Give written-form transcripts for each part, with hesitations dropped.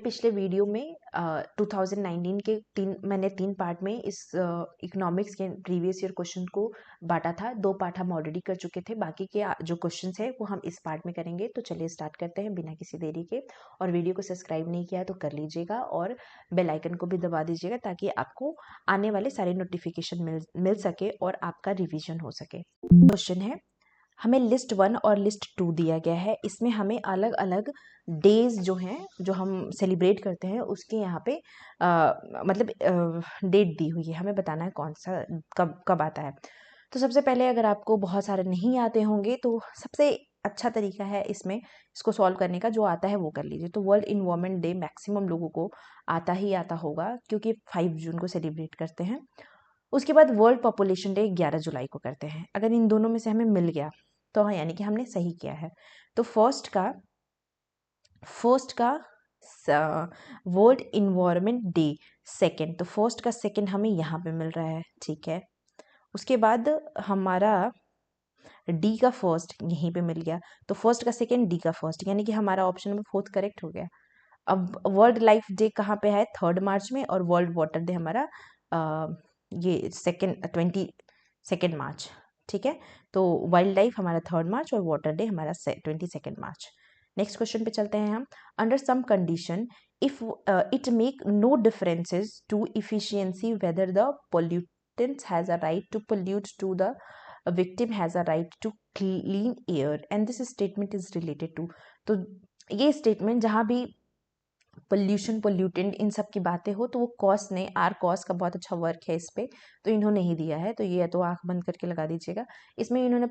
पिछले वीडियो में 2019 के मैंने 3 पार्ट में इस इकोनॉमिक्स के प्रीवियस ईयर क्वेश्चन को बांटा था। 2 पार्ट हम ऑलरेडी कर चुके थे, बाकी के जो क्वेश्चंस है वो हम इस पार्ट में करेंगे। तो चलिए स्टार्ट करते हैं बिना किसी देरी के। और वीडियो को सब्सक्राइब नहीं किया है तो कर लीजिएगा और बेल आइकन को भी दबा दीजिएगा ताकि आपको आने वाले सारे नोटिफिकेशन मिल सके और आपका रिविजन हो सके। क्वेश्चन है, हमें लिस्ट 1 और लिस्ट 2 दिया गया है। इसमें हमें अलग अलग डेज जो हैं जो हम सेलिब्रेट करते हैं उसके यहाँ पे मतलब डेट दी हुई है। हमें बताना है कौन सा कब कब आता है। तो सबसे पहले अगर आपको बहुत सारे नहीं आते होंगे तो सबसे अच्छा तरीका है इसमें इसको सॉल्व करने का, जो आता है वो कर लीजिए। तो वर्ल्ड इन्वायरमेंट डे मैक्सिमम लोगों को आता ही आता होगा क्योंकि 5 जून को सेलिब्रेट करते हैं। उसके बाद वर्ल्ड पॉपुलेशन डे 11 जुलाई को करते हैं। अगर इन दोनों में से हमें मिल गया तो हाँ, यानी कि हमने सही किया है। तो फर्स्ट का वर्ल्ड इन्वायरमेंट डे सेकेंड, तो फर्स्ट का सेकेंड हमें यहाँ पे मिल रहा है, ठीक है। उसके बाद हमारा डी का फर्स्ट यहीं पे मिल गया, तो फर्स्ट का सेकेंड डी का फर्स्ट, यानी कि हमारा ऑप्शन नंबर 4 करेक्ट हो गया। अब वर्ल्ड लाइफ डे कहाँ पे है? 3 मार्च में। और वर्ल्ड वाटर डे हमारा ये 22 मार्च, ठीक है। तो वाइल्ड लाइफ हमारा 3 मार्च और वाटर डे हमारा 22 मार्च। नेक्स्ट क्वेश्चन पे चलते हैं हम। Under some condition if it make no differences to efficiency whether the pollutant has a right to pollute to the victim has a right to clean air and this statement is related to। तो ये statement जहाँ भी pollution pollutant इन सब की बातें हो तो वो कॉस ने आर कॉस का बहुत अच्छा वर्क है इस पे, तो इन्होंने ही दिया है। तो ये तो आंख बंद करके लगा दीजिएगा। इसमें इन्होंने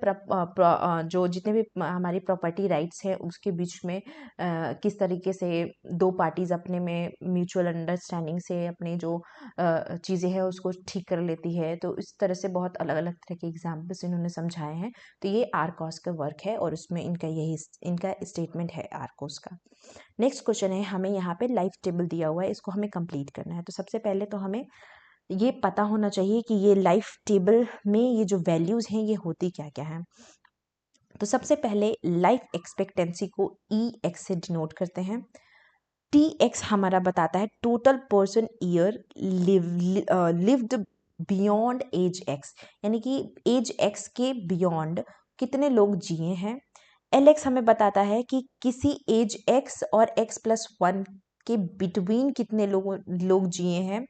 जो जितने भी हमारी प्रॉपर्टी राइट्स हैं उसके बीच में किस तरीके से दो पार्टीज अपने में म्यूचुअल अंडरस्टैंडिंग से अपनी जो चीज़ें हैं उसको ठीक कर लेती है, तो इस तरह से बहुत अलग अलग तरह के एग्जाम्पल्स इन्होंने समझाए हैं। तो ये आर कॉस का वर्क है और उसमें इनका स्टेटमेंट है आर कॉस का। नेक्स्ट क्वेश्चन है, हमें यहाँ पे लाइफ टेबल दिया हुआ है, इसको हमें कंप्लीट करना है। तो सबसे पहले तो हमें ये पता होना चाहिए कि ये लाइफ टेबल में ये जो वैल्यूज हैं ये होती क्या क्या है। तो सबसे पहले लाइफ एक्सपेक्टेंसी को EX से डिनोट करते हैं। TX हमारा बताता है total person year lived beyond age X, यानी कि एज X के बियॉन्ड कितने लोग जिए हैं। LX हमें बताता है कि किसी एज X और X+1 के बिटवीन कितने लोग जिए हैं।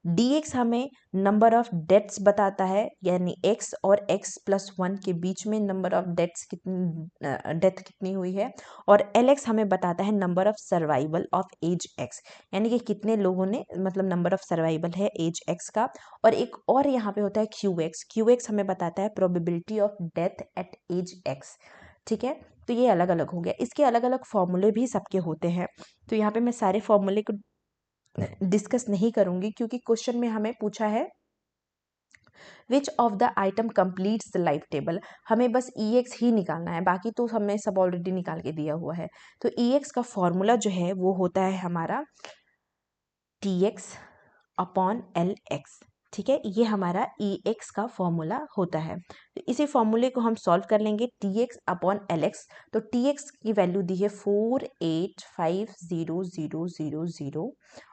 DX हमें नंबर ऑफ डेथ्स बताता है, यानी X और X+1 के बीच में नंबर ऑफ डेथ कितनी हुई है। और LX हमें बताता है number of survival of age X, यानी कि कितने लोगों ने मतलब नंबर ऑफ सर्वाइवल है एज X का। और एक और यहाँ पे होता है QX हमें बताता है probability of death at age X, ठीक है। तो ये अलग अलग हो गया, इसके अलग अलग फॉर्मूले भी सबके होते हैं। तो यहाँ पे मैं सारे फॉर्मूले को डिस्कस नहीं करूंगी क्योंकि क्वेश्चन में हमें पूछा है which of the item completes the life table, हमें बस EX ही निकालना है, बाकी तो हमने सब ऑलरेडी निकाल के दिया हुआ है। तो EX का फॉर्मूला जो है वो होता है हमारा TX अपॉन LX, ठीक है। ये हमारा EX का फॉर्मूला होता है। तो इसी फॉर्मूले को हम सॉल्व कर लेंगे TX अपॉन LX। तो TX की वैल्यू दी है 485000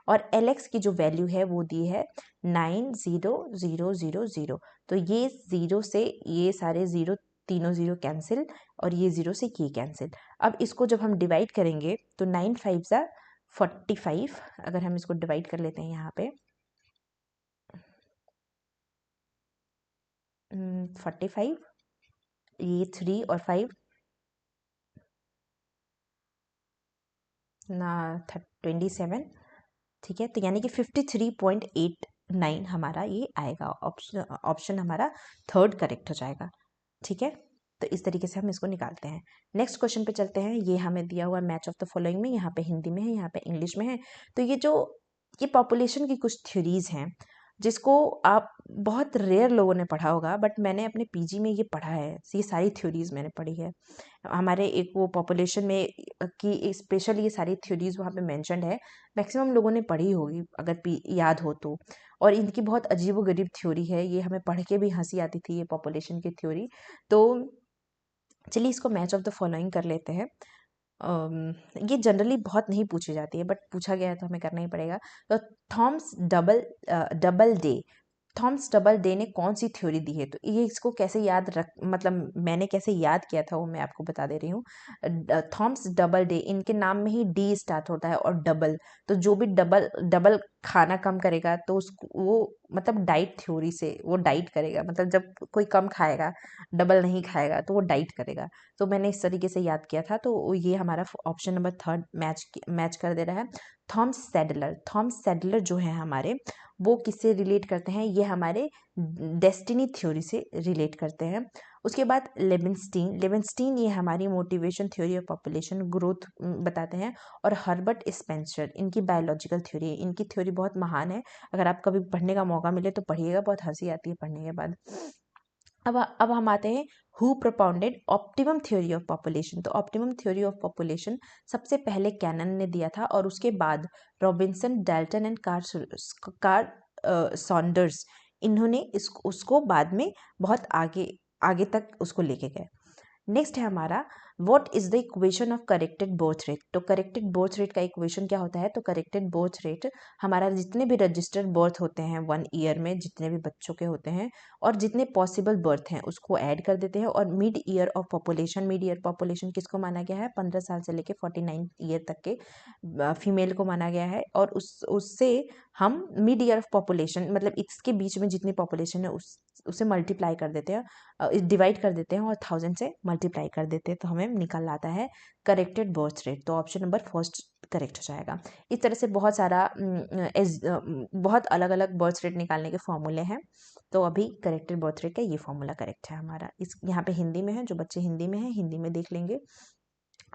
और LX की जो वैल्यू है वो दी है 90000। तो ये जीरो से ये सारे जीरो, तीनों जीरो कैंसिल और ये जीरो से ये कैंसिल। अब इसको जब हम डिवाइड करेंगे तो 9 5 ज़ा 45, अगर हम इसको डिवाइड कर लेते हैं यहाँ पे 45, ये 3 और 5 ना 27, ठीक है। तो यानी कि 53.89 हमारा ये आएगा, ऑप्शन हमारा थर्ड करेक्ट हो जाएगा, ठीक है। तो इस तरीके से हम इसको निकालते हैं। नेक्स्ट क्वेश्चन पे चलते हैं। ये हमें दिया हुआ मैच ऑफ द फॉलोइंग में, यहाँ पे हिंदी में है, यहाँ पे इंग्लिश में है। तो ये पॉपुलेशन की कुछ थ्योरीज हैं जिसको आप बहुत रेयर लोगों ने पढ़ा होगा, बट मैंने अपने PG में ये पढ़ा है। ये सारी थ्योरीज मैंने पढ़ी है। हमारे एक वो पॉपुलेशन में की स्पेशली ये सारी थ्योरीज वहाँ पे मेंशन्ड है, मैक्सिमम लोगों ने पढ़ी होगी अगर याद हो तो। और इनकी बहुत अजीबोगरीब थ्योरी है, ये हमें पढ़ के भी हंसी आती थी ये पॉपुलेशन की थ्योरी। तो चलिए इसको मैच ऑफ द फॉलोइंग कर लेते हैं। ये जनरली बहुत नहीं पूछी जाती है, बट पूछा गया है तो हमें करना ही पड़ेगा। तो Thomas double day, Thomas double day ने कौन सी थ्योरी दी है? तो ये इसको कैसे याद रख, मतलब मैंने कैसे याद किया था वो मैं आपको बता दे रही हूँ। थॉमस डबल डे, इनके नाम में ही डी स्टार्ट होता है और डबल, तो जो भी डबल डबल खाना कम करेगा तो उसको वो मतलब डाइट थ्योरी से वो डाइट करेगा, मतलब जब कोई कम खाएगा, डबल नहीं खाएगा तो वो डाइट करेगा। तो मैंने इस तरीके से याद किया था, तो ये हमारा ऑप्शन नंबर 3 मैच कर दे रहा है। थॉमस सैडलर, थॉमस सैडलर जो है हमारे, वो किससे रिलेट करते हैं? ये हमारे डेस्टिनी थ्योरी से रिलेट करते हैं। उसके बाद लेविनस्टीन, लेविनस्टीन ये हमारी motivation theory of population growth बताते हैं। और हर्बर्ट स्पेंसर, इनकी बायोलॉजिकल थ्योरी है, इनकी थ्योरी बहुत महान है, अगर आप कभी पढ़ने का मौका मिले तो पढ़िएगा, बहुत हंसी आती है पढ़ने के बाद। अब हम आते हैं who propounded optimum theory of population. तो ऑप्टिमम थ्योरी ऑफ पॉपुलेशन सबसे पहले कैनन ने दिया था, और उसके बाद Robinson, Dalton and Carl Saunders, इन्होंने उसको बाद में बहुत आगे आगे तक उसको लेके गए। नेक्स्ट है हमारा what is the equation of corrected birth rate. तो करेक्टेड बर्थ रेट का इक्वेशन क्या होता है? तो करेक्टेड बर्थ रेट हमारा जितने भी रजिस्टर्ड बर्थ होते हैं 1 ईयर में, जितने भी बच्चों के होते हैं और जितने पॉसिबल बर्थ हैं उसको ऐड कर देते हैं, और mid year of population, mid year population किसको माना गया है? 15 साल से लेके 49 ईयर तक के फीमेल को माना गया है, और उससे हम मिड ईयर ऑफ पॉपुलेशन मतलब इसके बीच में जितनी पॉपुलेशन है उसे मल्टीप्लाई कर देते हैं, डिवाइड कर देते हैं और 1000 से मल्टीप्लाई कर देते हैं, तो हमें निकल आता है करेक्टेड बर्थ रेट। तो ऑप्शन नंबर फर्स्ट करेक्ट हो जाएगा। इस तरह से बहुत सारा बहुत अलग अलग बर्थ रेट निकालने के फॉर्मूले हैं, तो अभी करेक्टेड बर्थ रेट का ये फॉर्मूला करेक्ट है हमारा। इस यहाँ पे हिंदी में है, जो बच्चे हिंदी में हैं हिंदी में देख लेंगे।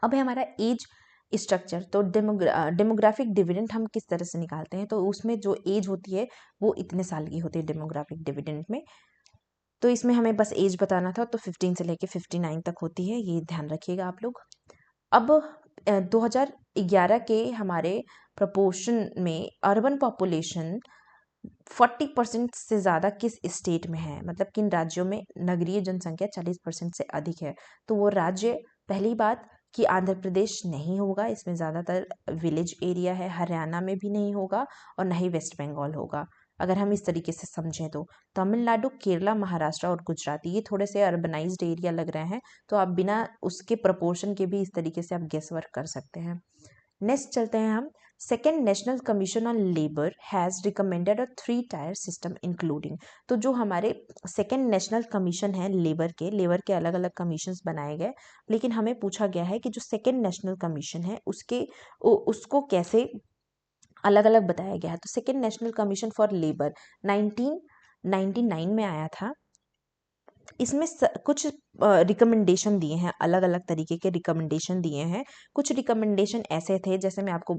अब है हमारा एज स्ट्रक्चर। तो डेमोग्राफिक डिविडेंड हम किस तरह से निकालते हैं? तो उसमें जो एज होती है वो इतने साल की होती है डेमोग्राफिक डिविडेंड में। तो इसमें हमें बस एज बताना था, तो 15 से लेके 59 तक होती है, ये ध्यान रखिएगा आप लोग। अब 2011 के हमारे प्रपोर्शन में अर्बन पॉपुलेशन 40% से ज़्यादा किस स्टेट में है? मतलब किन राज्यों में नगरीय जनसंख्या 40% से अधिक है? तो वो राज्य, पहली बात कि आंध्र प्रदेश नहीं होगा, इसमें ज़्यादातर विलेज एरिया है, हरियाणा में भी नहीं होगा और ना ही वेस्ट बंगाल होगा, अगर हम इस तरीके से समझें तो। तमिलनाडु, केरला, महाराष्ट्र और गुजरात ये थोड़े से अर्बनाइज्ड एरिया लग रहे हैं, तो आप बिना उसके प्रपोर्शन के भी इस तरीके से आप गेस वर्क कर सकते हैं। नेक्स्ट चलते हैं हम। Second national commission on labour has recommended a 3-टायर सिस्टम इंक्लूडिंग। तो जो हमारे सेकेंड नेशनल कमीशन है लेबर के अलग अलग कमीशंस बनाए गए, लेकिन हमें पूछा गया है कि जो सेकेंड नेशनल कमीशन है उसको कैसे अलग अलग बताया गया है। तो second national commission for labour 1999 में आया था। इसमें कुछ रिकमेंडेशन दिए हैं, अलग अलग तरीके के रिकमेंडेशन दिए हैं। कुछ रिकमेंडेशन ऐसे थे, जैसे मैं आपको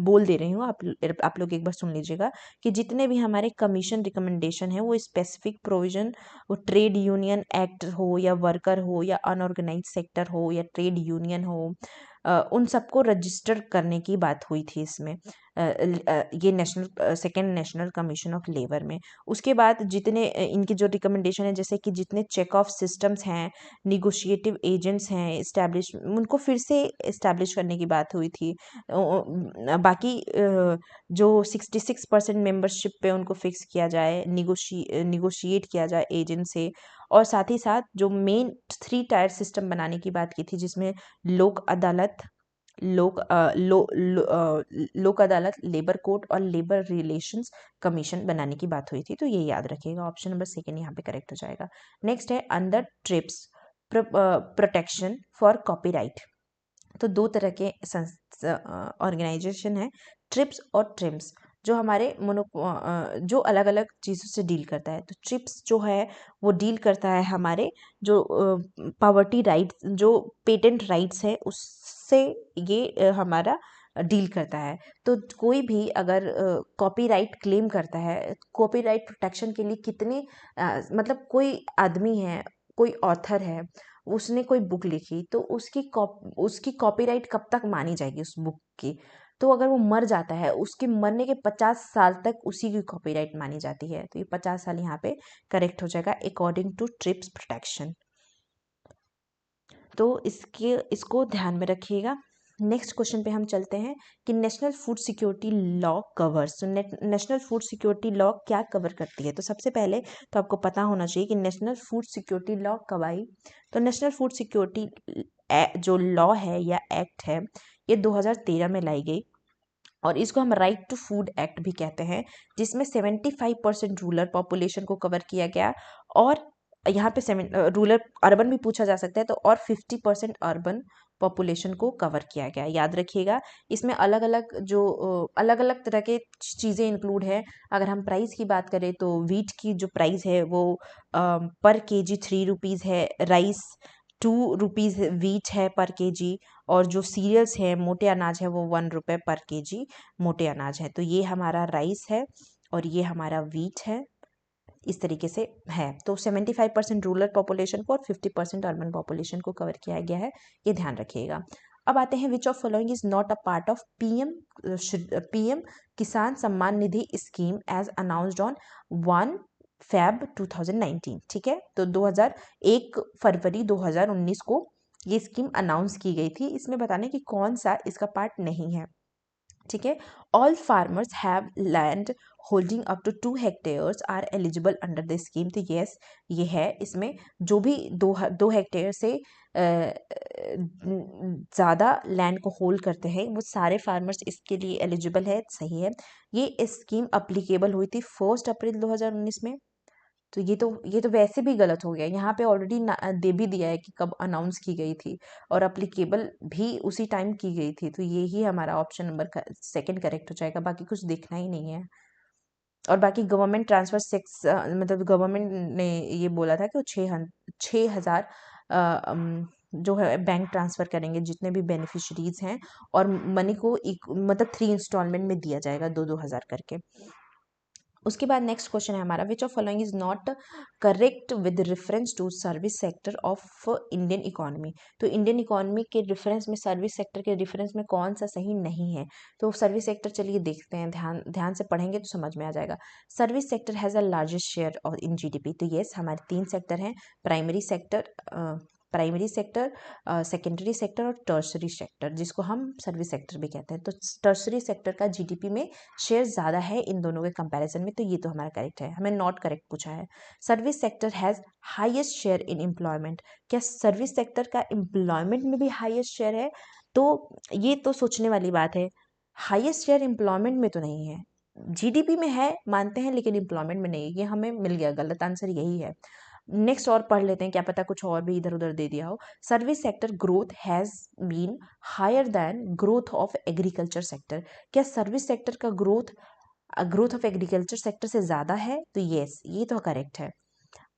बोल दे रही हूँ, आप लोग एक बार सुन लीजिएगा कि जितने भी हमारे कमीशन रिकमेंडेशन है वो स्पेसिफिक प्रोविजन, वो ट्रेड यूनियन एक्ट हो या वर्कर हो या अनऑर्गेनाइज सेक्टर हो या ट्रेड यूनियन हो, उन सबको रजिस्टर करने की बात हुई थी इसमें, ये second national commission of labour में। उसके बाद जितने इनकी जो रिकमेंडेशन है, जैसे कि जितने चेक ऑफ सिस्टम्स हैं, निगोशिएटिव एजेंट्स हैं इस्टेब्लिश, उनको फिर से इस्टेब्लिश करने की बात हुई थी। बाकी जो 66% मेंबरशिप पे उनको फिक्स किया जाए, निगोशिएट किया जाए एजेंट से, और साथ ही साथ जो मेन 3-टायर सिस्टम बनाने की बात की थी, जिसमें लोक अदालत, लोक अदालत, लेबर कोर्ट और लेबर रिलेशंस कमीशन बनाने की बात हुई थी। तो ये याद रखिएगा, ऑप्शन नंबर सेकेंड यहाँ पे करेक्ट हो जाएगा। नेक्स्ट है under trips protection for copyright. तो दो तरह के ऑर्गेनाइजेशन है, ट्रिप्स और ट्रिम्स, जो हमारे जो अलग अलग चीज़ों से डील करता है। तो ट्रिप्स जो है वो डील करता है हमारे जो पॉवर्टी राइट्स, जो पेटेंट राइट्स है उससे ये हमारा डील करता है। तो कोई भी अगर कॉपीराइट क्लेम करता है, कॉपीराइट प्रोटेक्शन के लिए कितने मतलब कोई आदमी है, कोई ऑथर है, उसने कोई बुक लिखी, तो उसकी कॉपीराइट कब तक मानी जाएगी उस बुक की? तो अगर वो मर जाता है, उसके मरने के 50 साल तक उसी की कॉपीराइट मानी जाती है। तो ये 50 साल यहाँ पे करेक्ट हो जाएगा अकॉर्डिंग टू ट्रिप्स प्रोटेक्शन। तो इसको ध्यान में रखिएगा। नेक्स्ट क्वेश्चन पे हम चलते हैं कि national food security law covers. तो नेशनल फूड सिक्योरिटी लॉ क्या कवर करती है? तो सबसे पहले तो आपको पता होना चाहिए कि नेशनल फूड सिक्योरिटी लॉ कब आई। तो नेशनल फूड सिक्योरिटी जो लॉ है या एक्ट है, ये 2013 में लाई गई और इसको हम राइट टू फूड एक्ट भी कहते हैं, जिसमें 75% रूरल पॉपुलेशन को कवर किया गया और यहाँ पे रूरल अर्बन भी पूछा जा सकता है, तो और 50% अर्बन पॉपुलेशन को कवर किया गया। याद रखिएगा, इसमें अलग अलग तरह के चीज़ें इंक्लूड है। अगर हम प्राइस की बात करें तो वीट की जो प्राइस है वो पर केजी 3 रुपीज़ है, राइस 2 रुपीज़ वीट है पर केजी, और जो सीरियल्स है मोटे अनाज है वो 1 रुपये पर केजी मोटे अनाज है। तो ये हमारा राइस है और ये हमारा वीट है, इस तरीके से है। तो 75% रूरल पॉपुलेशन को और 50% अर्बन पॉपुलेशन को कवर किया गया है, ये ध्यान रखिएगा। अब आते हैं which of following is not a part of PM Kisan Samman Nidhi scheme as announced on 1 Feb 2019। ठीक है, तो 1 फरवरी 2019 को ये स्कीम अनाउंस की गई थी। इसमें बताने कि कौन सा इसका पार्ट नहीं है। ठीक है, all farmers have land holding up to 2 hectares are eligible under the scheme. तो यस, ये है। इसमें जो भी दो हेक्टेयर से ज़्यादा लैंड को होल्ड करते हैं वो सारे फार्मर्स इसके लिए एलिजिबल है। सही है, ये स्कीम अप्लीकेबल हुई थी 1 अप्रैल 2019 में। तो ये तो वैसे भी गलत हो गया, यहाँ पे ऑलरेडी दे भी दिया है कि कब अनाउंस की गई थी और अप्लीकेबल भी उसी टाइम की गई थी। तो ये ही हमारा ऑप्शन नंबर 2 करेक्ट हो जाएगा, बाकी कुछ देखना ही नहीं है। और बाकी गवर्नमेंट ट्रांसफर 6 मतलब गवर्नमेंट ने ये बोला था कि वो 6,000 जो है बैंक ट्रांसफ़र करेंगे जितने भी बेनिफिशरीज हैं, और मनी को मतलब 3 इंस्टॉलमेंट में दिया जाएगा 2-2 हज़ार करके। उसके बाद नेक्स्ट क्वेश्चन है हमारा, which of following is not correct with reference to service sector of Indian economy. तो इंडियन इकोनॉमी के रेफरेंस में, सर्विस सेक्टर के रेफरेंस में कौन सा सही नहीं है? तो सर्विस सेक्टर चलिए देखते हैं, ध्यान से पढ़ेंगे तो समझ में आ जाएगा। Service sector has a largest share of in GDP. तो येस, हमारे 3 सेक्टर हैं, प्राइमरी सेक्टर, सेकेंडरी सेक्टर और टर्शरी सेक्टर, जिसको हम सर्विस सेक्टर भी कहते हैं। तो टर्शरी सेक्टर का जीडीपी में शेयर ज़्यादा है इन दोनों के कंपैरिजन में, तो ये तो हमारा करेक्ट है। हमें नॉट करेक्ट पूछा है। Service sector has highest share in employment. क्या सर्विस सेक्टर का एम्प्लॉयमेंट में भी हाईएस्ट शेयर है? तो ये तो सोचने वाली बात है। हाईएस्ट शेयर एम्प्लॉयमेंट में तो नहीं है, जीडीपी में है मानते हैं, लेकिन एम्प्लॉयमेंट में नहीं। ये हमें मिल गया, गलत आंसर यही है। नेक्स्ट और पढ़ लेते हैं, क्या पता कुछ और भी इधर उधर दे दिया हो। Service sector growth has been higher than growth of agriculture sector. क्या सर्विस सेक्टर का ग्रोथ ऑफ एग्रीकल्चर सेक्टर से ज़्यादा है? तो येस, ये तो करेक्ट है।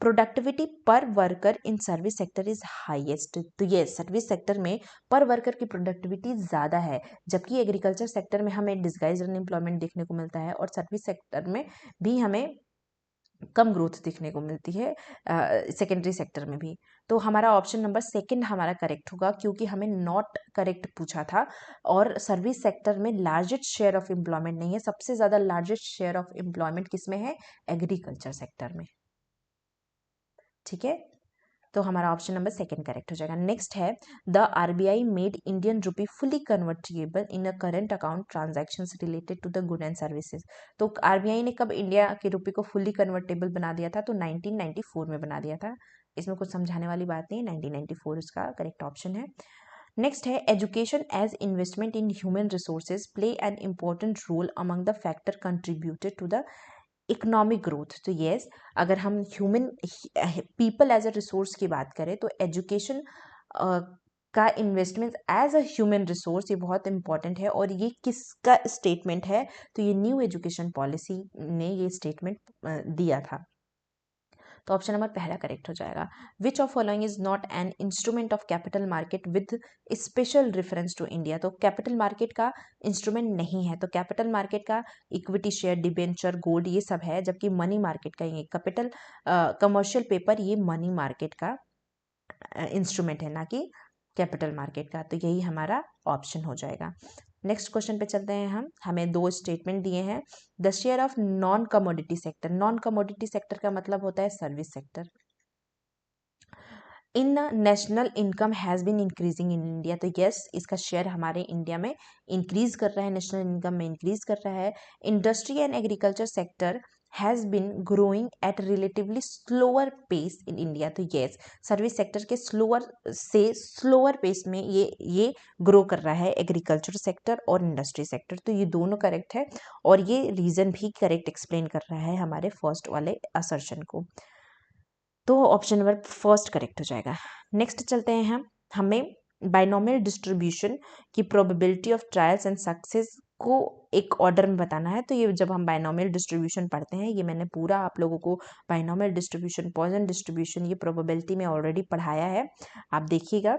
प्रोडक्टिविटी पर worker in service sector is highest. तो ये सर्विस सेक्टर में पर वर्कर की प्रोडक्टिविटी ज़्यादा है, जबकि एग्रीकल्चर सेक्टर में हमें डिस्गाइज अनएम्प्लॉयमेंट देखने को मिलता है और सर्विस सेक्टर में भी हमें कम ग्रोथ देखने को मिलती है, सेकेंडरी सेक्टर में भी। तो हमारा ऑप्शन नंबर 2 हमारा करेक्ट होगा, क्योंकि हमें नॉट करेक्ट पूछा था। और सर्विस सेक्टर में लार्जेस्ट शेयर ऑफ एम्प्लॉयमेंट नहीं है, सबसे ज़्यादा लार्जेस्ट शेयर ऑफ एम्प्लॉयमेंट किस में है? एग्रीकल्चर सेक्टर में। ठीक है, तो हमारा ऑप्शन नंबर 2 करेक्ट हो जाएगा। नेक्स्ट है, the RBI made Indian rupee fully convertible in a current account transactions related to the good and services. तो आरबीआई ने कब इंडिया के रुपये को फुली कन्वर्टेबल बना दिया था? तो 1994 में बना दिया था। इसमें कुछ समझाने वाली बात नहीं, 1994 इसका करेक्ट ऑप्शन है। नेक्स्ट है, education as investment in human resources play an important role among the factor contributed to the economic growth. तो येस, अगर हम human people as a resource की बात करें तो एजुकेशन का investment as a human resource ये बहुत इंपॉर्टेंट है। और ये किसका स्टेटमेंट है? तो ये न्यू एजुकेशन पॉलिसी ने ये स्टेटमेंट दिया था। तो ऑप्शन नंबर 1 करेक्ट हो जाएगा। Which of following is not an instrument of capital market with special reference to India. तो कैपिटल मार्केट का इंस्ट्रूमेंट नहीं है, तो कैपिटल मार्केट का इक्विटी शेयर, डिबेंचर, गोल्ड ये सब है, जबकि मनी मार्केट का, ये कैपिटल कमर्शियल पेपर, ये मनी मार्केट का इंस्ट्रूमेंट है, ना कि कैपिटल मार्केट का। तो यही हमारा ऑप्शन हो जाएगा। नेक्स्ट क्वेश्चन पे चलते हैं हम। हमें 2 स्टेटमेंट दिए हैं। The share of non commodity sector, non commodity sector का मतलब होता है service sector. In national income has been increasing in India, तो यस इसका शेयर हमारे इंडिया में इंक्रीज कर रहा है, नेशनल इनकम में इंक्रीज कर रहा है। Industry and agriculture sector has been growing at relatively slower pace in India, तो यस सर्विस सेक्टर के स्लोअर पेस में ये ग्रो कर रहा है एग्रीकल्चर सेक्टर और इंडस्ट्री सेक्टर, तो ये दोनों करेक्ट है और ये रीज़न भी करेक्ट एक्सप्लेन कर रहा है हमारे फर्स्ट वाले असर्शन को, तो ऑप्शन नंबर फर्स्ट करेक्ट हो जाएगा। नेक्स्ट चलते हैं हमें बाइनोमियल डिस्ट्रीब्यूशन की probability of trials and success को एक ऑर्डर में बताना है, तो ये जब हम बाइनोमियल डिस्ट्रीब्यूशन पढ़ते हैं, ये मैंने पूरा आप लोगों को बाइनोमियल डिस्ट्रीब्यूशन, पॉइजन डिस्ट्रीब्यूशन, ये प्रोबेबिलिटी में ऑलरेडी पढ़ाया है, आप देखिएगा।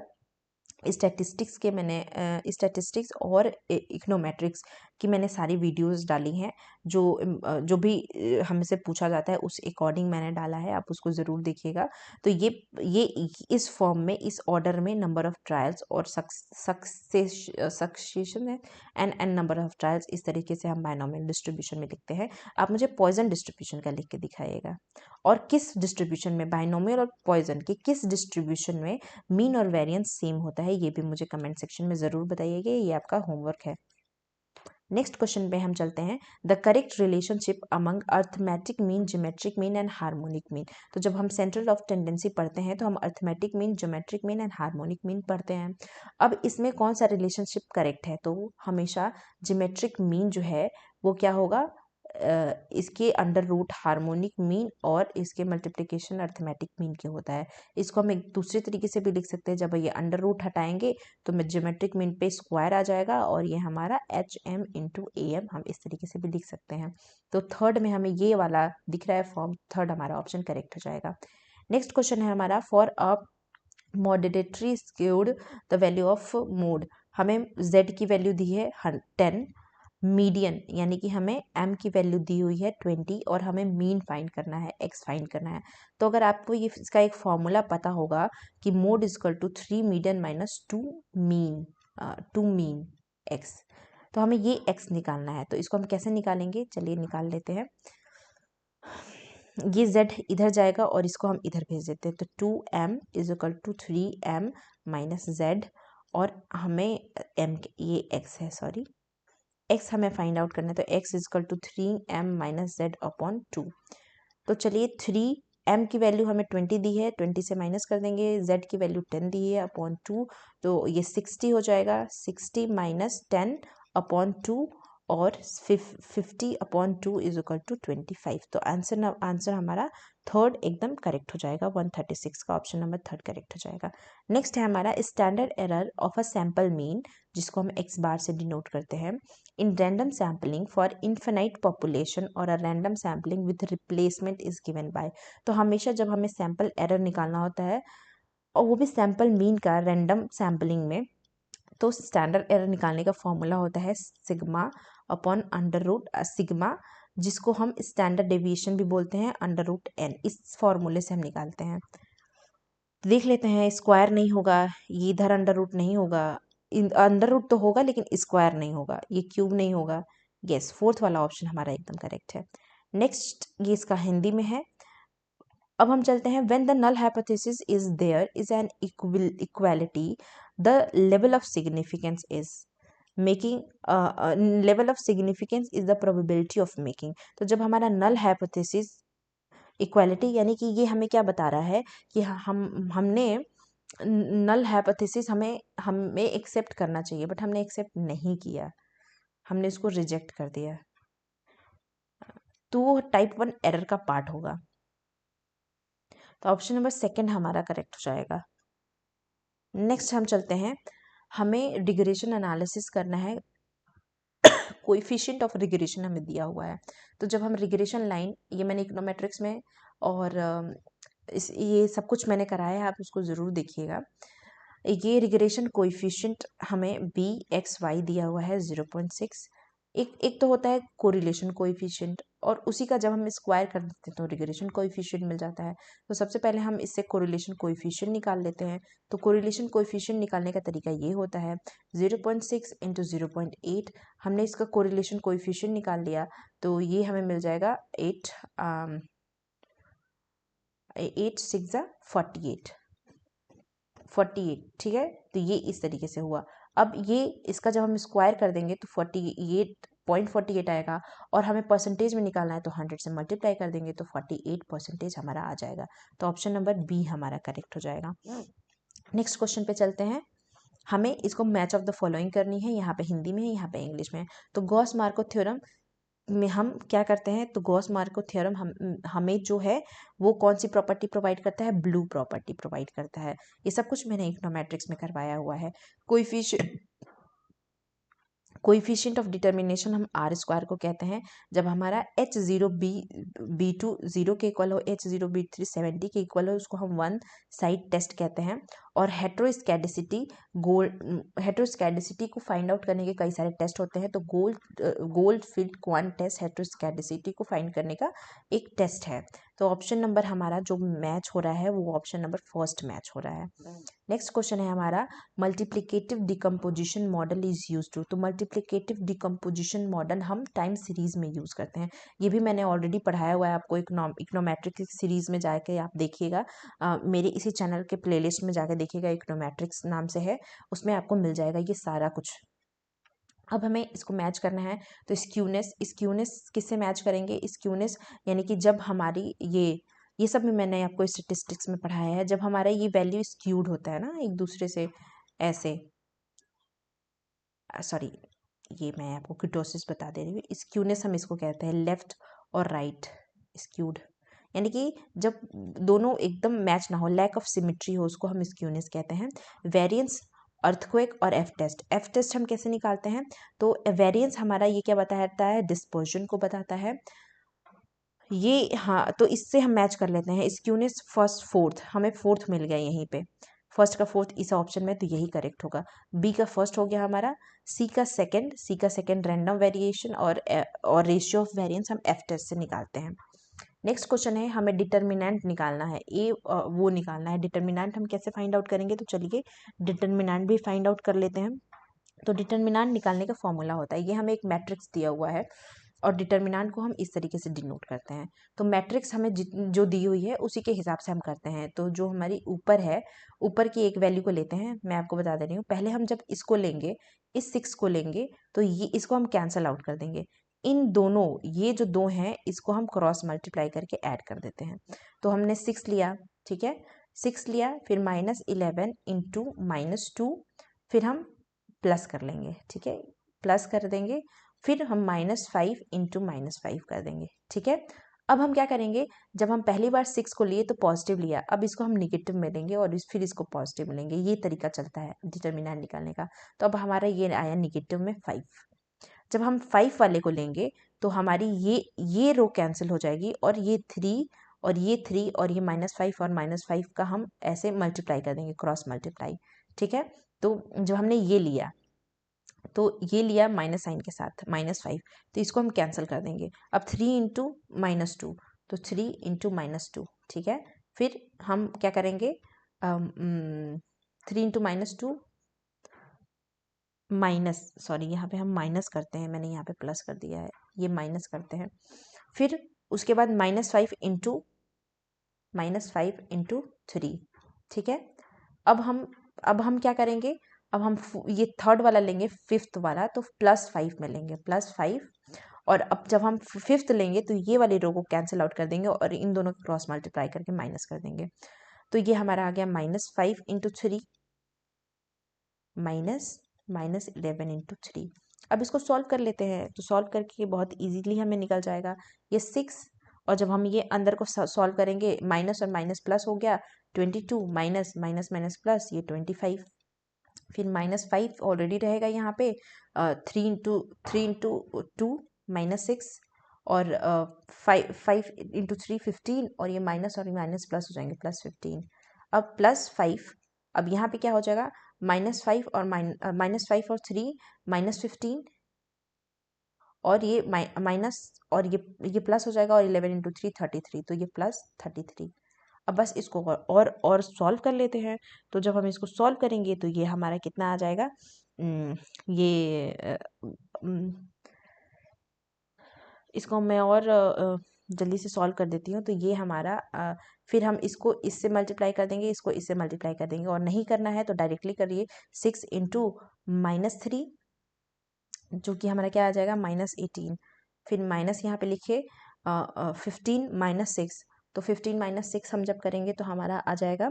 स्टैटिस्टिक्स के मैंने स्टैटिस्टिक्स और इकोनोमेट्रिक्स की मैंने सारी वीडियोस डाली हैं, जो भी हमसे पूछा जाता है उस अकॉर्डिंग मैंने डाला है, आप उसको ज़रूर देखिएगा। तो ये इस फॉर्म में, इस ऑर्डर में नंबर ऑफ ट्रायल्स और सक्सेशन है एंड नंबर ऑफ ट्रायल्स, इस तरीके से हम बाइनोमियल डिस्ट्रीब्यूशन में लिखते हैं। आप मुझे पॉइजन डिस्ट्रीब्यूशन का लिख के दिखाइएगा, और किस डिस्ट्रीब्यूशन में, बाइनोमियल और पॉइजन के किस डिस्ट्रीब्यूशन में मीन और वेरिएंस सेम होता है, ये भी मुझे कमेंट सेक्शन में ज़रूर बताइएगा, ये आपका होमवर्क है। नेक्स्ट क्वेश्चन पे हम चलते हैं, the correct relationship among arithmetic mean, geometric mean and harmonic mean, तो जब हम सेंट्रल ऑफ टेंडेंसी पढ़ते हैं तो हम arithmetic mean, geometric mean and harmonic mean पढ़ते हैं। अब इसमें कौन सा रिलेशनशिप करेक्ट है, तो हमेशा ज्योमेट्रिक मीन जो है वो क्या होगा, इसके अंडर रूट हार्मोनिक मीन और इसके मल्टीप्लिकेशन अर्थमेटिक मीन के होता है। इसको हम एक दूसरे तरीके से भी लिख सकते हैं, जब ये अंडर रूट हटाएंगे तो ज्योमेट्रिक मीन पे स्क्वायर आ जाएगा और ये हमारा HM इंटू AM, हम इस तरीके से भी लिख सकते हैं। तो थर्ड में हमें ये वाला दिख रहा है फॉर्म, थर्ड हमारा ऑप्शन करेक्ट हो जाएगा। नेक्स्ट क्वेश्चन है हमारा, for a moderately skewed the value of mode, हमें Z की वैल्यू दी है 10, मीडियन यानी कि हमें M की वैल्यू दी हुई है 20 और हमें मीन फाइंड करना है, X फाइंड करना है। तो अगर आपको ये इसका एक फॉर्मूला पता होगा कि mode equal to 3 median minus 2 mean X, तो हमें ये X निकालना है, तो इसको हम कैसे निकालेंगे, चलिए निकाल लेते हैं। ये Z इधर जाएगा और इसको हम इधर भेज देते हैं, तो 2M is equal to 3M minus Z, और हमें M ये X है, सॉरी X हमें फाइंड आउट करना है, तो X equal to 3M minus Z upon 2। तो चलिए 3M की वैल्यू हमें 20 दी है, 20 से माइनस कर देंगे, Z की वैल्यू 10 दी है अपॉन 2, तो ये 60 हो जाएगा, 60 माइनस 10 अपॉन 2 और 50 अपॉन 2 इज इक्वल टू 25। तो आंसर हमारा थर्ड एकदम करेक्ट हो जाएगा, 136 का ऑप्शन नंबर थर्ड करेक्ट हो जाएगा। नेक्स्ट है हमारा standard error of a sample mean, जिसको हम X बार से डिनोट करते हैं, in random sampling for infinite population और a random sampling with replacement is given by, तो हमेशा जब हमें सैम्पल एरर निकालना होता है और वो भी सैम्पल मीन का रैंडम सैम्पलिंग में, तो स्टैंडर्ड एरर निकालने का फॉर्मूला होता है sigma upon under root sigma, जिसको हम स्टैंडर्ड डेविएशन भी बोलते हैं, अंडर रूट n, इस फॉर्मूले से हम निकालते हैं। देख लेते हैं, स्क्वायर नहीं होगा, ये इधर अंडर रूट नहीं होगा, अंडर रूट तो होगा लेकिन स्क्वायर नहीं होगा, ये क्यूब नहीं होगा, यस फोर्थ वाला ऑप्शन हमारा एकदम करेक्ट है। नेक्स्ट ये इसका हिंदी में है। अब हम चलते हैं, when the null hypothesis is there is an equality the level of significance is making, level of significance is the probability of making, तो जब हमारा नल हाइपोथेसिस इक्वालिटी यानी कि ये हमें क्या बता रहा है कि हमने नल हाइपोथेसिस हमें हमें एक्सेप्ट करना चाहिए बट हमने एक्सेप्ट नहीं किया, हमने इसको रिजेक्ट कर दिया, तो वो टाइप 1 एरर का पार्ट होगा, तो ऑप्शन नंबर सेकंड हमारा करेक्ट हो जाएगा। नेक्स्ट हम चलते हैं, हमें रिग्रेशन एनालिसिस करना है, कोएफिशिएंट ऑफ रिग्रेशन हमें दिया हुआ है, तो जब हम रिग्रेशन लाइन, ये मैंने इकोनोमेट्रिक्स में और ये सब कुछ मैंने कराया है, आप उसको ज़रूर देखिएगा। ये रिग्रेशन कोएफिशिएंट हमें BXY दिया हुआ है 0.6, एक तो होता है कोरिलेशन कोएफिशिएंट, और उसी का जब हम स्क्वायर कर देते हैं तो रिग्रेशन कोएफिशिएंट मिल जाता है। तो सबसे पहले हम इससे कोरिलेशन कोएफिशिएंट निकाल लेते हैं, तो कोरिलेशन कोएफिशिएंट निकालने का तरीका ये होता है 0.6 इंटू 0.8, हमने इसका कोरिलेशन कोएफिशिएंट निकाल लिया, तो ये हमें मिल जाएगा 8 6 48, 48, ठीक है। तो ये इस तरीके से हुआ। अब ये इसका जब हम स्क्वायर कर देंगे तो 48.48 आएगा, और हमें परसेंटेज में निकालना है तो 100 से मल्टीप्लाई कर देंगे तो 48% हमारा आ जाएगा। तो ऑप्शन नंबर बी हमारा करेक्ट हो जाएगा। नेक्स्ट क्वेश्चन पे चलते हैं। हमें इसको मैच ऑफ द फॉलोइंग करनी है, यहाँ पे हिंदी में है, यहाँ पे इंग्लिश में है। तो गॉस मार्को थ्योरम में हम क्या करते हैं, तो गॉस मार्को थ्योरम हमें जो है वो कौन सी प्रॉपर्टी प्रोवाइड करता है, ब्लू प्रॉपर्टी प्रोवाइड करता है। ये सब कुछ मैंने इकोनोमेट्रिक्स में करवाया हुआ है। कोइफिशिएंट ऑफ डिटर्मिनेशन हम आर स्क्वायर को कहते हैं। जब हमारा H0 B2 0 के इक्वल हो, H0 B3 70 के इक्वल हो, उसको हम वन साइड टेस्ट कहते हैं। और हेट्रोस्कैडिसिटी को फाइंड आउट करने के कई सारे टेस्ट होते हैं। तो गोल्ड फील्ड क्वांट टेस्ट हेट्रोस्कैडिसिटी को फाइंड करने का एक टेस्ट है। तो ऑप्शन नंबर हमारा जो मैच हो रहा है वो ऑप्शन नंबर फर्स्ट मैच हो रहा है। नेक्स्ट क्वेश्चन है हमारा, multiplicative decomposition model is use to. तो मल्टीप्लिकेटिव डिकम्पोजिशन मॉडल हम टाइम सीरीज में यूज करते हैं। ये भी मैंने ऑलरेडी पढ़ाया हुआ है आपको, इकोनोमेट्रिक्स सीरीज में जाके आप देखिएगा, मेरे इसी चैनल के प्लेलिस्ट में जाके देखिएगा, इकोनोमेट्रिक्स नाम से है, उसमें आपको मिल जाएगा ये सारा कुछ। अब हमें इसको मैच करना है, तो स्क्यूनेस किससे मैच करेंगे, स्क्यूनेस यानी कि जब हमारी ये सब में मैंने आपको स्टेटिस्टिक्स में पढ़ाया है, जब हमारा ये वैल्यू स्क्यूड होता है ना एक दूसरे से ऐसे, सॉरी ये मैं आपको किटोसिस बता दे रही हूँ, स्क्यूनेस हम इसको कहते हैं, लेफ्ट और राइट स्क्यूड, यानी कि जब दोनों एकदम मैच ना हो, लैक ऑफ सिमिट्री हो, उसको हम स्क्यूनेस कहते हैं। वेरिएंस, अर्थक्वेक और एफ टेस्ट हम कैसे निकालते हैं, तो वेरिएंस हमारा ये क्या बताता है, डिस्पर्जन को बताता है ये, हाँ, तो इससे हम मैच कर लेते हैं। स्क्यूनेस फर्स्ट फोर्थ, हमें फोर्थ मिल गया यहीं पे, फर्स्ट का फोर्थ इस ऑप्शन में, तो यही करेक्ट होगा। बी का फर्स्ट हो गया हमारा, सी का सेकंड रैंडम वेरिएशन, और रेशियो ऑफ वेरिएंस हम एफ टेस्ट से निकालते हैं। नेक्स्ट क्वेश्चन है, हमें डिटर्मिनेंट निकालना है, वो निकालना है। डिटर्मिनेंट हम कैसे फाइंड आउट करेंगे, तो चलिए डिटर्मिनेंट भी फाइंड आउट कर लेते हैं। तो डिटर्मिनेंट निकालने का फॉर्मूला होता है, ये हमें एक मैट्रिक्स दिया हुआ है, और डिटर्मिनेंट को हम इस तरीके से डिनोट करते हैं। तो मैट्रिक्स हमें जो दी हुई है उसी के हिसाब से हम करते हैं। तो जो हमारी ऊपर है, ऊपर की एक वैल्यू को लेते हैं, मैं आपको बता दे रही हूँ। पहले हम जब इसको लेंगे, इस 6 को लेंगे, तो ये इसको हम कैंसल आउट कर देंगे। इन दोनों, ये जो दो हैं, इसको हम क्रॉस मल्टीप्लाई करके ऐड कर देते हैं। तो हमने 6 लिया, ठीक है, 6 लिया, फिर -11 इंटू -2, फिर हम प्लस कर लेंगे, ठीक है, प्लस कर देंगे, फिर हम -5 इंटू -5 कर देंगे, ठीक है। अब हम क्या करेंगे, जब हम पहली बार 6 को लिए तो पॉजिटिव लिया, अब इसको हम निगेटिव में लेंगे और फिर इसको पॉजिटिव में लेंगे, ये तरीका चलता है डिटर्मिनेंट निकालने का। तो अब हमारा ये आया निगेटिव में 5। जब हम 5 वाले को लेंगे तो हमारी ये रो कैंसिल हो जाएगी, और ये 3 और ये 3 और ये -5 और -5 का हम ऐसे मल्टीप्लाई कर देंगे, क्रॉस मल्टीप्लाई, ठीक है। तो जब हमने ये लिया, तो ये लिया माइनस साइन के साथ, -5, तो इसको हम कैंसिल कर देंगे। अब 3 इंटू -2, तो 3 इंटू -2, ठीक है। फिर हम क्या करेंगे, 3 इंटू -2 माइनस, सॉरी यहाँ पे हम माइनस करते हैं, मैंने यहाँ पे प्लस कर दिया है, ये माइनस करते हैं। फिर उसके बाद -5 इंटू 3, ठीक है। अब हम क्या करेंगे, अब हम ये थर्ड वाला लेंगे, फिफ्थ वाला, तो +5 में लेंगे, +5। और अब जब हम फिफ्थ लेंगे तो ये वाली रो को कैंसिल आउट कर देंगे और इन दोनों को क्रॉस मल्टीप्लाई करके माइनस कर देंगे। तो ये हमारा आ गया -5 इंटू 3 -11 इंटू 3। अब इसको सॉल्व कर लेते हैं, तो सॉल्व करके बहुत इजीली हमें निकल जाएगा ये 6, और जब हम ये अंदर को सॉल्व करेंगे, माइनस और माइनस प्लस हो गया, 22 माइनस माइनस माइनस प्लस, ये 25, फिर -5 ऑलरेडी रहेगा यहाँ पे, 3 इंटू 2 -6, और 5 इंटू 3 15, और ये माइनस और माइनस प्लस हो जाएंगे, +15। अब +5, अब यहाँ पे क्या हो जाएगा, -5 और -5 और 3 -15, और ये माइनस, और ये प्लस हो जाएगा, और 11 इंटू 3 33, तो ये +33। अब बस इसको और सॉल्व कर लेते हैं। तो जब हम इसको सॉल्व करेंगे तो ये हमारा कितना आ जाएगा, ये इसको मैं और जल्दी से सॉल्व कर देती हूँ। तो ये हमारा फिर हम इसको इससे मल्टीप्लाई कर देंगे, इसको इससे मल्टीप्लाई कर देंगे, और नहीं करना है तो डायरेक्टली करिए। 6 इंटू -3 जो कि हमारा क्या आ जाएगा -18, फिर माइनस यहाँ पे लिखे 15 -6, तो 15 -6 हम जब करेंगे तो हमारा आ जाएगा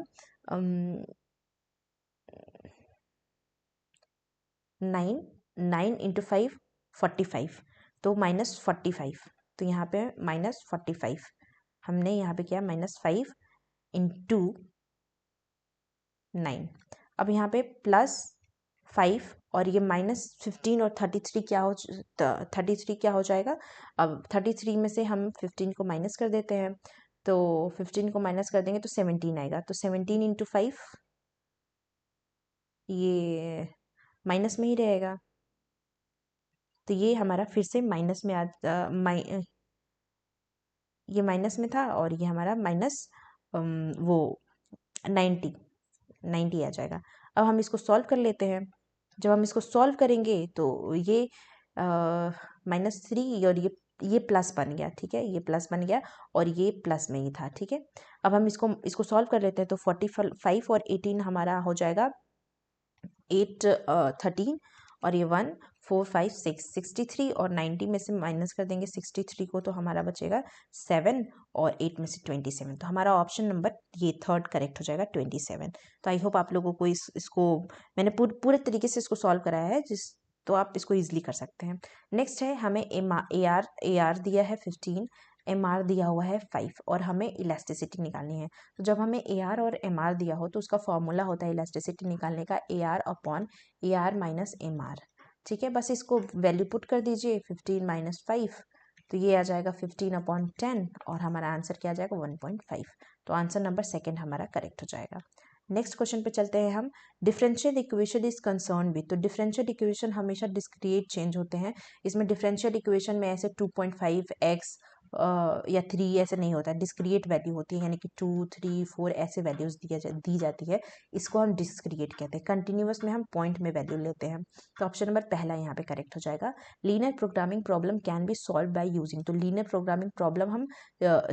9 इंटू 5 45, तो -45, तो यहाँ पे -45 हमने यहाँ पे किया -5 इंटू 9। अब यहाँ पे +5 और ये -15 और 33 क्या हो 33 क्या हो जाएगा। अब 33 में से हम 15 को माइनस कर देते हैं, तो 15 को माइनस कर देंगे तो 17 आएगा, तो 17 इंटू 5 ये माइनस में ही रहेगा, तो ये हमारा फिर से माइनस में ये माइनस में था और ये हमारा माइनस वो 90 आ जाएगा। अब हम इसको सॉल्व कर लेते हैं। जब हम इसको सॉल्व करेंगे तो ये -3 और ये प्लस बन गया, ठीक है, ये प्लस बन गया और ये प्लस में ही था, ठीक है। अब हम इसको सॉल्व कर लेते हैं, तो 45 और 18 हमारा हो जाएगा 8 13 और ये 1 4 5 6 63 और 90 में से माइनस कर देंगे 63 को, तो हमारा बचेगा 7 और 8 में से 27, तो हमारा ऑप्शन नंबर ये थर्ड करेक्ट हो जाएगा 27। तो आई होप आप लोगों को इसको मैंने पूरे तरीके से इसको सॉल्व कराया है, तो आप इसको ईजिली कर सकते हैं। नेक्स्ट है हमें ए आर दिया है 15, एम आर दिया हुआ है 5 और हमें इलास्टिसिटी निकालनी है। तो जब हमें ए आर और एम आर दिया हो तो उसका फॉर्मूला होता है इलास्टिसिटी निकालने का A R upon A R minus M R, ठीक है। बस इसको वैल्यू पुट कर दीजिए 15 - 5, तो ये आ जाएगा 15/10 और हमारा आंसर क्या आ जाएगा 1.5, तो आंसर नंबर सेकेंड हमारा करेक्ट हो जाएगा। नेक्स्ट क्वेश्चन पे चलते हैं हम। Differential equation is concern with, तो डिफरेंशियल इक्वेशन हमेशा डिस्क्रिएट चेंज होते हैं। इसमें डिफरेंशियल इक्वेशन में ऐसे 2.5x या 3 ऐसे नहीं होता है, डिस्क्रिएट वैल्यू होती है, यानी कि 2 3 4 ऐसे वैल्यूज दी जाती है, इसको हम डिस्क्रिएट कहते हैं। कंटिन्यूअस में हम पॉइंट में वैल्यू लेते हैं, तो ऑप्शन नंबर पहला यहाँ पे करेक्ट हो जाएगा। Linear programming problem can be solve by using, तो लीनियर प्रोग्रामिंग प्रॉब्लम हम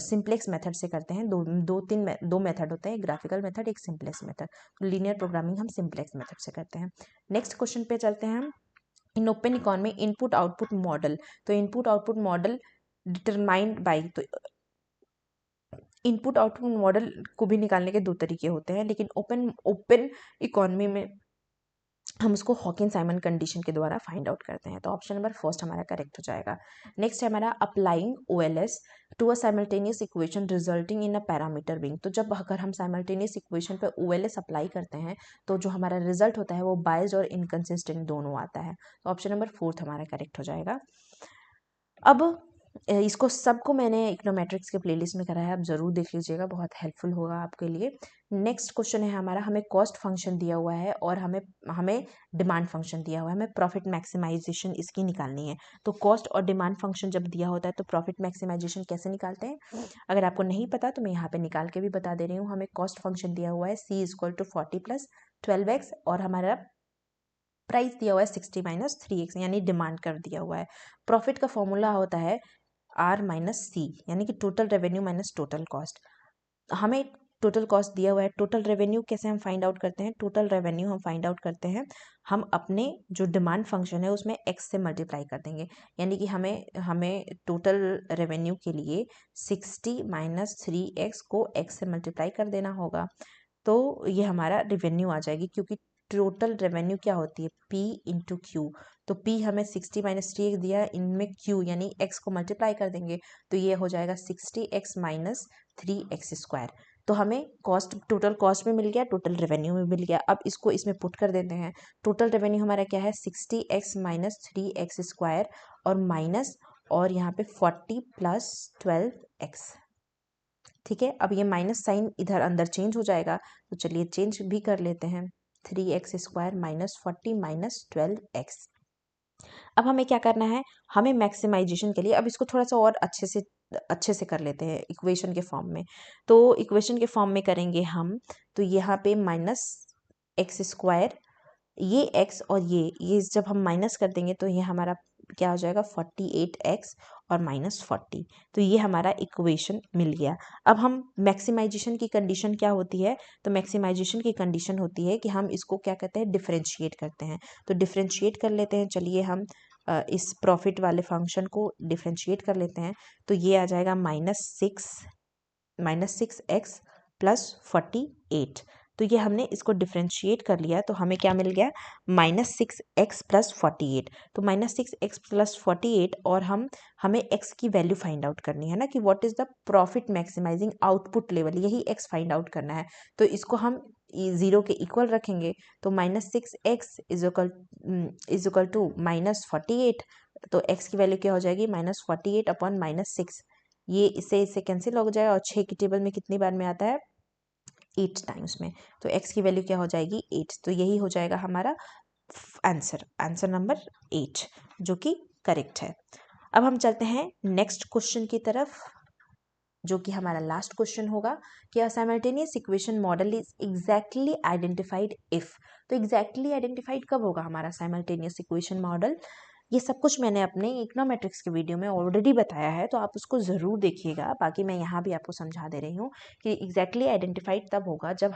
सिंप्लेक्स मेथड से करते हैं। दो मेथड होते हैं, ग्राफिकल मेथड, एक सिंप्लेक्स मेथड, तो लीनियर प्रोग्रामिंग हम सिंप्लेक्स मेथड से करते हैं। नेक्स्ट क्वेश्चन पे चलते हैं हम। In open economy input output model, तो input output model determined by, तो इनपुट आउटपुट मॉडल को भी निकालने के दो तरीके होते हैं, लेकिन ओपन इकोनॉमी में हम उसको हॉकिन साइमन कंडीशन के द्वारा फाइंड आउट करते हैं, तो ऑप्शन नंबर फर्स्ट हमारा करेक्ट हो जाएगा। नेक्स्ट है हमारा applying OLS to a simultaneous equation resulting in a parameter being, तो जब अगर हम साइमल्टेनियस इक्वेशन पे ओएलएस अप्लाई करते हैं तो जो हमारा रिजल्ट होता है वो बाइज्ड और इनकंसिस्टेंट दोनों आता है, तो ऑप्शन नंबर फोर्थ हमारा करेक्ट हो जाएगा। अब इसको सबको मैंने इकोनोमेट्रिक्स के प्लेलिस्ट में करा है, आप ज़रूर देख लीजिएगा, बहुत हेल्पफुल होगा आपके लिए। नेक्स्ट क्वेश्चन है हमारा, हमें कॉस्ट फंक्शन दिया हुआ है और हमें डिमांड फंक्शन दिया हुआ है, हमें प्रॉफिट मैक्सिमाइजेशन इसकी निकालनी है। तो कॉस्ट और डिमांड फंक्शन जब दिया होता है तो प्रॉफिट मैक्सिमाइजेशन कैसे निकालते हैं, अगर आपको नहीं पता तो मैं यहाँ पे निकाल के भी बता दे रही हूँ। हमें कॉस्ट फंक्शन दिया हुआ है c = 40 + 12x और हमारा प्राइस दिया हुआ है 60 - 3x, यानी डिमांड कर दिया हुआ है। प्रॉफिट का फॉर्मूला होता है R - C, यानी कि total revenue minus total cost. हमें टोटल कॉस्ट दिया हुआ है, टोटल रेवेन्यू कैसे हम फाइंड आउट करते हैं, टोटल रेवेन्यू हम फाइंड आउट करते हैं, हम अपने जो डिमांड फंक्शन है उसमें x से मल्टीप्लाई कर देंगे, यानी कि हमें टोटल रेवेन्यू के लिए 60 - 3x को x से मल्टीप्लाई कर देना होगा, तो ये हमारा रेवेन्यू आ जाएगी, क्योंकि टोटल रेवेन्यू क्या होती है P × Q, तो P हमें 60 - 3x दिया, इनमें Q यानी x को मल्टीप्लाई कर देंगे, तो ये हो जाएगा 60x - 3x²। तो हमें टोटल कॉस्ट में मिल गया, टोटल रेवेन्यू में मिल गया। अब इसको इसमें पुट कर देते हैं। टोटल रेवेन्यू हमारा क्या है 60x - 3x² और माइनस और यहाँ पे 40 + 12x, ठीक है। अब ये माइनस साइन इधर अंदर चेंज हो जाएगा, तो चलिए चेंज भी कर लेते हैं। 3x² - 40 - 12x। अब हमें क्या करना है, हमें मैक्सिमाइजेशन के लिए अब इसको थोड़ा सा और अच्छे से कर लेते हैं इक्वेशन के फॉर्म में। तो इक्वेशन के फॉर्म में करेंगे हम, तो यहाँ पे -x², ये x और ये जब हम माइनस कर देंगे तो ये हमारा क्या हो जाएगा 48x और -40। तो ये हमारा इक्वेशन मिल गया। अब हम मैक्सिमाइजेशन की कंडीशन क्या होती है, तो मैक्सिमाइजेशन की कंडीशन होती है कि हम इसको क्या कहते हैं, डिफरेंशिएट करते हैं। तो डिफरेंशिएट कर लेते हैं, चलिए हम इस प्रॉफिट वाले फंक्शन को डिफरेंशिएट कर लेते हैं। तो ये आ जाएगा -6x + 48। तो ये हमने इसको डिफरेंशिएट कर लिया, तो हमें क्या मिल गया, -6x + 48। तो -6x + 48 और हमें x की वैल्यू फाइंड आउट करनी है ना, कि what is the profit maximising output level, यही x फाइंड आउट करना है। तो इसको हम 0 के इक्वल रखेंगे। तो -6x इज इक्वल टू -48। तो x की वैल्यू क्या हो जाएगी, -48 अपॉन -6। ये इससे कैंसिल हो जाएगा, और 6 की टेबल में कितनी बार में आता है, 8 टाइम्स में। तो x की वैल्यू क्या हो जाएगी, 8। तो यही हो जाएगा हमारा आंसर नंबर 8, जो कि करेक्ट है। अब हम चलते हैं नेक्स्ट क्वेश्चन की तरफ, जो कि हमारा लास्ट क्वेश्चन होगा कि अ simultaneous equation model is exactly identified if. तो एग्जैक्टली आइडेंटिफाइड कब होगा हमारा साइमल्टेनियस इक्वेशन मॉडल, ये सब कुछ मैंने अपने इकोनोमेट्रिक्स के वीडियो में ऑलरेडी बताया है, तो आप उसको ज़रूर देखिएगा। बाकी मैं यहाँ भी आपको समझा दे रही हूँ कि एग्जैक्टली आइडेंटिफाइड तब होगा जब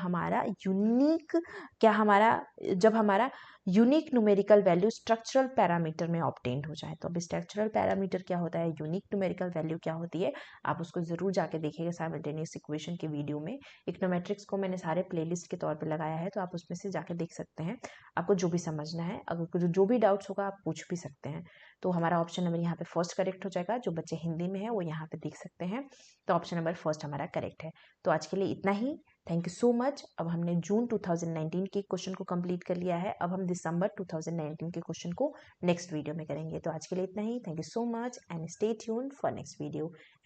हमारा unique numerical value structural parameter में ऑब्टेन्ड हो जाए। तो अब स्ट्रक्चरल पैरामीटर क्या होता है, यूनिक न्यूमेरिकल वैल्यू क्या होती है, आप उसको ज़रूर जाके देखिएगा साइमल्टेनियस इक्वेशन के वीडियो में। इकोनोमेट्रिक्स को मैंने सारे प्लेलिस्ट के तौर पर लगाया है, तो आप उसमें से जाके देख सकते हैं। आपको जो भी समझना है, अगर जो भी डाउट्स होगा आप पूछ भी सकते हैं। तो हमारा ऑप्शन नंबर यहाँ पे फर्स्ट करेक्ट हो जाएगा। जो बच्चे हिंदी में है वो यहाँ पे देख सकते हैं। तो ऑप्शन नंबर फर्स्ट हमारा करेक्ट है। तो आज के लिए इतना ही। Thank you so much. अब हमने जून 2019 के क्वेश्चन को कंप्लीट कर लिया है। अब हम दिसंबर 2019 के क्वेश्चन को नेक्स्ट वीडियो में करेंगे। तो आज के लिए इतना ही। Thank you so much and stay tuned for next video.